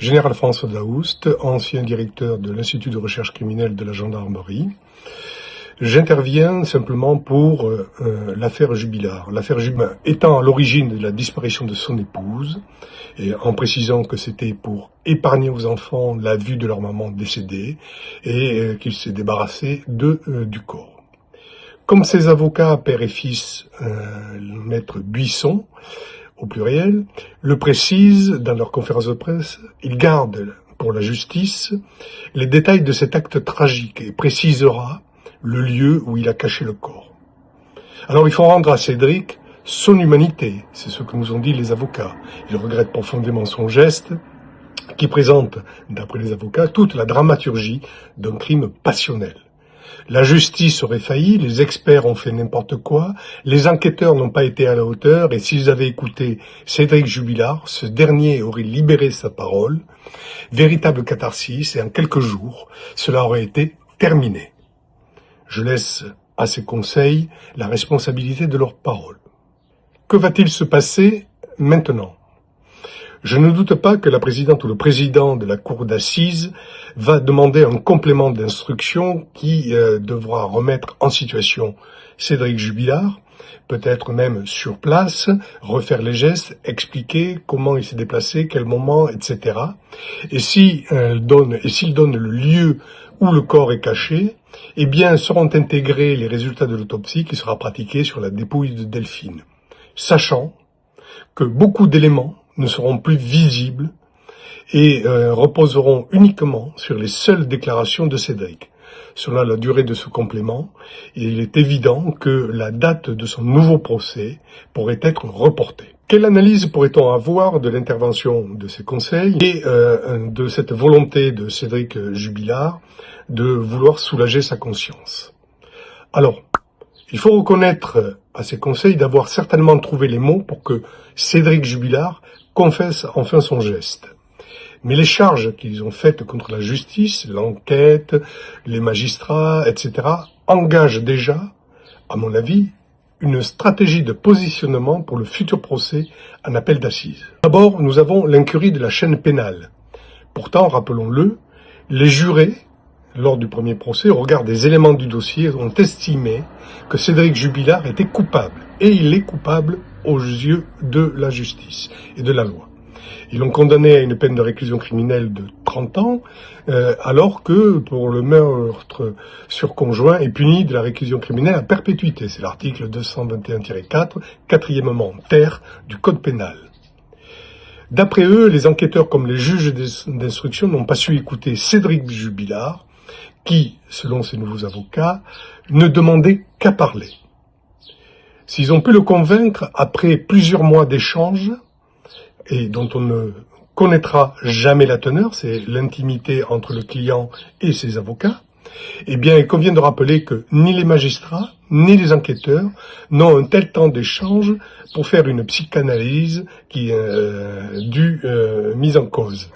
Général François Daoust, ancien directeur de l'Institut de recherche criminelle de la gendarmerie. J'interviens simplement pour l'affaire Jubilard. L'affaire Jubilard étant à l'origine de la disparition de son épouse, et en précisant que c'était pour épargner aux enfants la vue de leur maman décédée, et qu'il s'est débarrassé du corps. Comme ses avocats, père et fils, maître Buisson, au pluriel, le précisent dans leur conférence de presse, ils gardent pour la justice les détails de cet acte tragique et précisera le lieu où il a caché le corps. Alors il faut rendre à Cédric son humanité, c'est ce que nous ont dit les avocats. Ils regrettent profondément son geste, qui présente, d'après les avocats, toute la dramaturgie d'un crime passionnel. La justice aurait failli, les experts ont fait n'importe quoi, les enquêteurs n'ont pas été à la hauteur, et s'ils avaient écouté Cédric Jubilard, ce dernier aurait libéré sa parole, véritable catharsis, et en quelques jours, cela aurait été terminé. Je laisse à ces conseils la responsabilité de leurs paroles. Que va-t-il se passer maintenant ? Je ne doute pas que la présidente ou le président de la cour d'assises va demander un complément d'instruction qui devra remettre en situation Cédric Jubilard, peut-être même sur place, refaire les gestes, expliquer comment il s'est déplacé, quel moment, etc. Et s'il donne le lieu où le corps est caché, eh bien seront intégrés les résultats de l'autopsie qui sera pratiquée sur la dépouille de Delphine, sachant que beaucoup d'éléments ne seront plus visibles et reposeront uniquement sur les seules déclarations de Cédric. Selon la durée de ce complément, il est évident que la date de son nouveau procès pourrait être reportée. Quelle analyse pourrait-on avoir de l'intervention de ces conseils et de cette volonté de Cédric Jubilard de vouloir soulager sa conscience ? Alors, il faut reconnaître à ces conseils d'avoir certainement trouvé les mots pour que Cédric Jubilard confesse enfin son geste. Mais les charges qu'ils ont faites contre la justice, l'enquête, les magistrats, etc., engagent déjà, à mon avis, une stratégie de positionnement pour le futur procès en appel d'assises. D'abord, nous avons l'incurie de la chaîne pénale. Pourtant, rappelons-le, les jurés, lors du premier procès, au regard des éléments du dossier, ont estimé que Cédric Jubilard était coupable. Et il est coupable aux yeux de la justice et de la loi. Ils l'ont condamné à une peine de réclusion criminelle de 30 ans, alors que pour le meurtre sur conjoint est puni de la réclusion criminelle à perpétuité. C'est l'article 221-4, quatrièmement ter du Code pénal. D'après eux, les enquêteurs comme les juges d'instruction n'ont pas su écouter Cédric Jubilard, qui, selon ses nouveaux avocats, ne demandait qu'à parler. S'ils ont pu le convaincre après plusieurs mois d'échanges, et dont on ne connaîtra jamais la teneur, c'est l'intimité entre le client et ses avocats, eh bien, il convient de rappeler que ni les magistrats, ni les enquêteurs n'ont un tel temps d'échange pour faire une psychanalyse qui est mise en cause.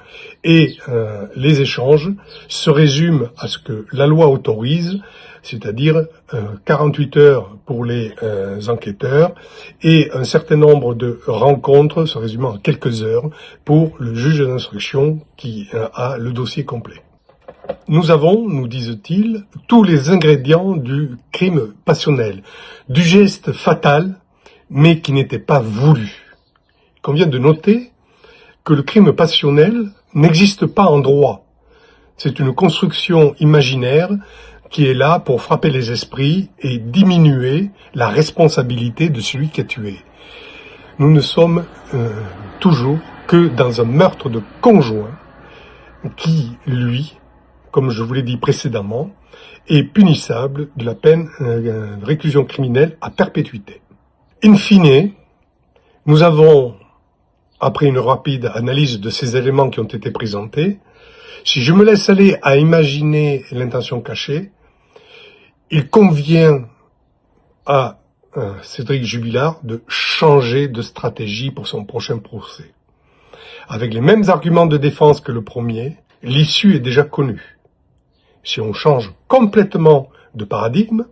Et les échanges se résument à ce que la loi autorise, c'est-à-dire 48 heures pour les enquêteurs et un certain nombre de rencontres se résumant à quelques heures pour le juge d'instruction qui a le dossier complet. Nous avons, nous disent-ils, tous les ingrédients du crime passionnel, du geste fatal, mais qui n'était pas voulu. Il convient de noter que le crime passionnel n'existe pas en droit. C'est une construction imaginaire qui est là pour frapper les esprits et diminuer la responsabilité de celui qui a tué. Nous ne sommes toujours que dans un meurtre de conjoint qui, lui, comme je vous l'ai dit précédemment, est punissable de la peine de réclusion criminelle à perpétuité. In fine, nous avons, après une rapide analyse de ces éléments qui ont été présentés, si je me laisse aller à imaginer l'intention cachée, il convient à Cédric Jubilard de changer de stratégie pour son prochain procès. Avec les mêmes arguments de défense que le premier, l'issue est déjà connue. Si on change complètement de paradigme,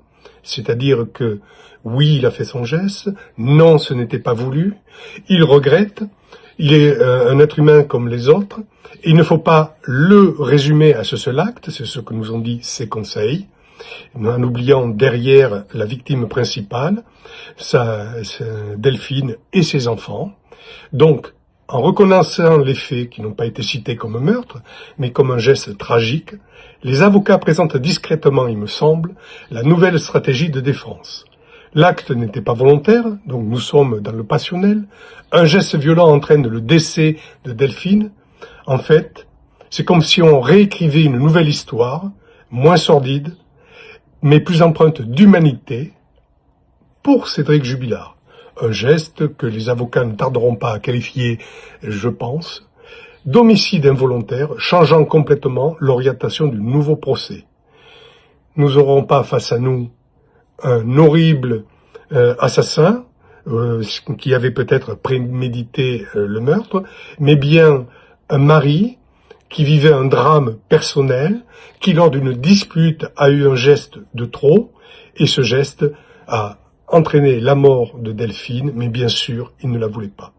c'est-à-dire que oui, il a fait son geste, non, ce n'était pas voulu, il regrette, Il est un être humain comme les autres. Et il ne faut pas le résumer à ce seul acte, c'est ce que nous ont dit ses conseils, en oubliant derrière la victime principale, Delphine et ses enfants. Donc, en reconnaissant les faits qui n'ont pas été cités comme meurtre, mais comme un geste tragique, les avocats présentent discrètement, il me semble, la nouvelle stratégie de défense. L'acte n'était pas volontaire, donc nous sommes dans le passionnel. Un geste violent entraîne le décès de Delphine. En fait, c'est comme si on réécrivait une nouvelle histoire, moins sordide, mais plus empreinte d'humanité, pour Cédric Jubilard. Un geste que les avocats ne tarderont pas à qualifier, je pense, d'homicide involontaire, changeant complètement l'orientation du nouveau procès. Nous n'aurons pas face à nous un horrible assassin, qui avait peut-être prémédité le meurtre, mais bien un mari qui vivait un drame personnel, qui lors d'une dispute a eu un geste de trop, et ce geste a entraîné la mort de Delphine, mais bien sûr, il ne la voulait pas.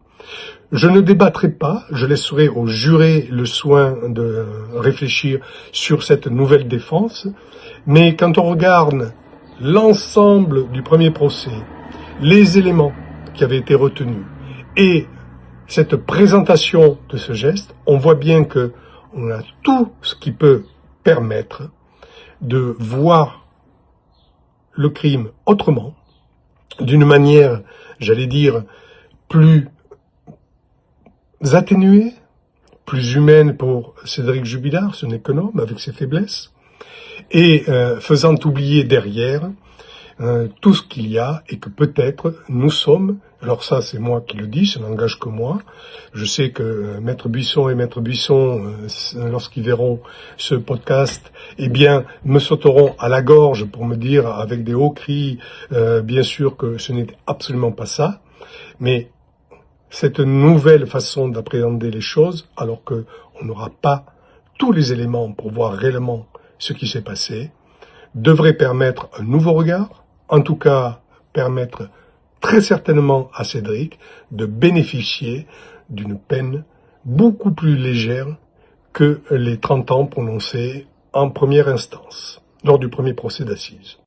Je ne débattrai pas, je laisserai aux jurés le soin de réfléchir sur cette nouvelle défense, mais quand on regarde l'ensemble du premier procès, les éléments qui avaient été retenus et cette présentation de ce geste, on voit bien que on a tout ce qui peut permettre de voir le crime autrement, d'une manière, j'allais dire, plus atténuée, plus humaine pour Cédric Jubilard, ce n'est qu'un homme avec ses faiblesses, et faisant oublier derrière tout ce qu'il y a et que peut-être nous sommes, alors ça c'est moi qui le dis, ça n'engage que moi, je sais que Maître Buisson et Maître Buisson, lorsqu'ils verront ce podcast, eh bien me sauteront à la gorge pour me dire avec des hauts cris, bien sûr que ce n'est absolument pas ça, mais cette nouvelle façon d'appréhender les choses, alors que on n'aura pas tous les éléments pour voir réellement ce qui s'est passé, devrait permettre un nouveau regard, en tout cas permettre très certainement à Cédric de bénéficier d'une peine beaucoup plus légère que les 30 ans prononcés en première instance, lors du premier procès d'assises.